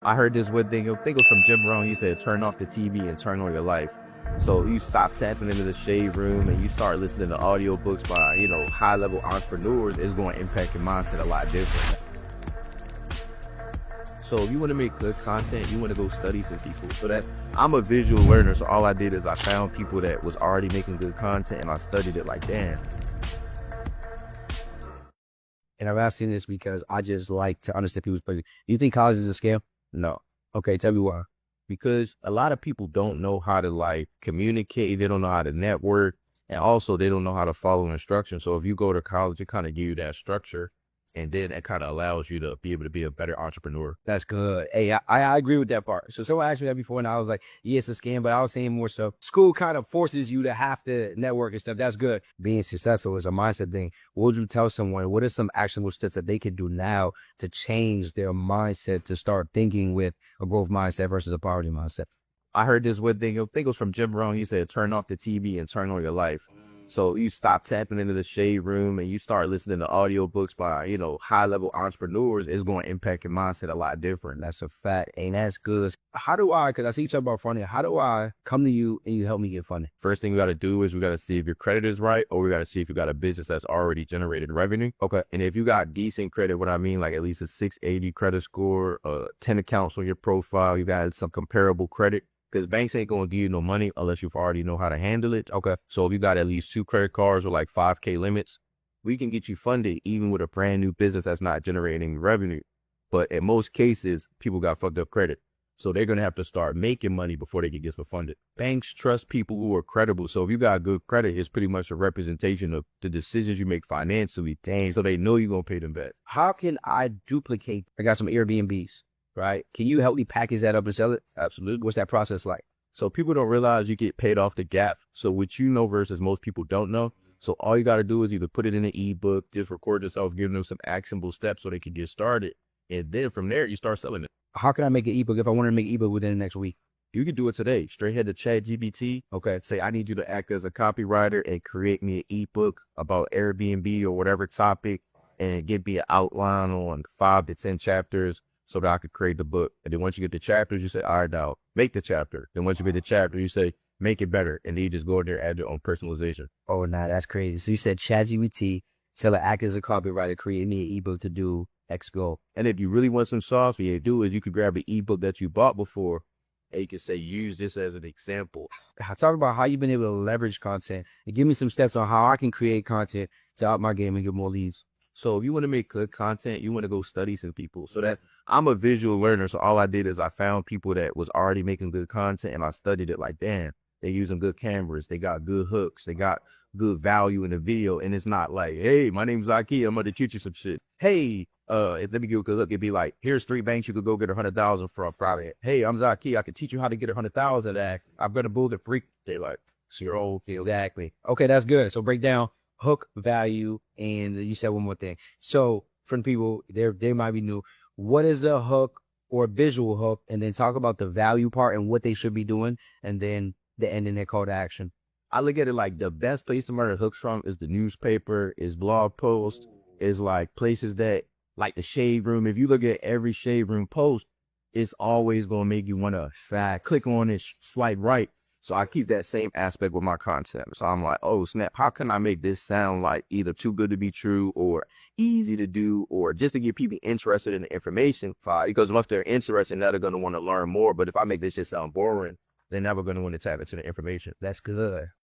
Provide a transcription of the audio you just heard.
I heard this one thing, I think it was from Jim Rohn. He said, turn off the TV and turn on your life. So you stop tapping into the shade room and you start listening to audiobooks by, high-level entrepreneurs. It's going to impact your mindset a lot different. So if you want to make good content, you want to go study some people. So that I'm a visual learner. So all I did is I found people that was already making good content and I studied it like, damn. And I'm asking this because I just like to understand people's perspective. Do you think college is a scam? No. Okay, tell me why. Because a lot of people don't know how to communicate. They don't know how to network. And also they don't know how to follow instructions. So if you go to college, it kind of give you that structure. And then it kind of allows you to be able to be a better entrepreneur. That's good. Hey, I agree with that part. So someone asked me that before and I was like, yeah, it's a scam, but I was saying more so school kind of forces you to have to network and stuff. That's good. Being successful is a mindset thing. What would you tell someone? What are some actionable steps that they can do now to change their mindset to start thinking with a growth mindset versus a poverty mindset? I heard this one thing, I think it was from Jim Rohn. He said, turn off the TV and turn on your life. So you stop tapping into the shade room and you start listening to audiobooks by, high-level entrepreneurs. It's going to impact your mindset a lot different. That's a fact. And that's good. How do because I see you talk about funding, how do I come to you and you help me get funding? First thing we got to do is we got to see if your credit is right, or we got to see if you got a business that's already generated revenue. Okay. And if you got decent credit, what I mean, like at least a 680 credit score, 10 accounts on your profile, you got some comparable credit. Because banks ain't going to give you no money unless you already know how to handle it. Okay. So if you got at least 2 credit cards or like 5K limits, we can get you funded even with a brand new business that's not generating revenue. But in most cases, people got fucked up credit. So they're going to have to start making money before they can get funded. Banks trust people who are credible. So if you got good credit, it's pretty much a representation of the decisions you make financially. Dang. So they know you're going to pay them back. How can I duplicate? I got some Airbnbs. Right? Can you help me package that up and sell it? Absolutely. What's that process like? So people don't realize you get paid off the gap. So what you know versus most people don't know. So all you got to do is either put it in an ebook, just record yourself, give them some actionable steps so they can get started. And then from there, you start selling it. How can I make an ebook if I want to make an ebook within the next week? You can do it today. Straight head to ChatGPT. Okay. Say, I need you to act as a copywriter and create me an ebook about Airbnb or whatever topic and give me an outline on 5 to 10 chapters. So that I could create the book. And then once you get the chapters, you say, all right, now make the chapter. Then once you get the chapter, you say, make it better. And then you just go in there and add your own personalization. Oh, nah, that's crazy. So you said ChatGPT, tell it act as a copywriter, create me an ebook to do X goal. And if you really want some sauce, what you do is you could grab an ebook that you bought before and you can say, use this as an example. Talk about how you've been able to leverage content and give me some steps on how I can create content to up my game and get more leads. So if you want to make good content, you want to go study some people. So that I'm a visual learner. So all I did is I found people that was already making good content and I studied it like, damn, they're using good cameras. They got good hooks. They got good value in the video. And it's not like, hey, my name's Zakee. I'm going to teach you some shit. Hey, let me give you a good look. It'd be like, here's 3 banks you could go get 100,000 from private. Hey, I'm Zakee. I can teach you how to get 100,000 at. I'm going to build it free. They like, so you're old. Exactly. Okay, that's good. So break down hook, value, and you said one more thing. So for people, they might be new. What is a hook or a visual hook? And then talk about the value part and what they should be doing. And then the end in their call to action. I look at it like the best place to learn a hook from is the newspaper, is blog posts, is like places that like the shade room. If you look at every shade room post, it's always going to make you want to click on it, swipe right. So I keep that same aspect with my content. So I'm like, oh, snap, how can I make this sound like either too good to be true or easy to do or just to get people interested in the information? Because if they're interested, now they're going to want to learn more. But if I make this just sound boring, they're never going to want to tap into the information. That's good.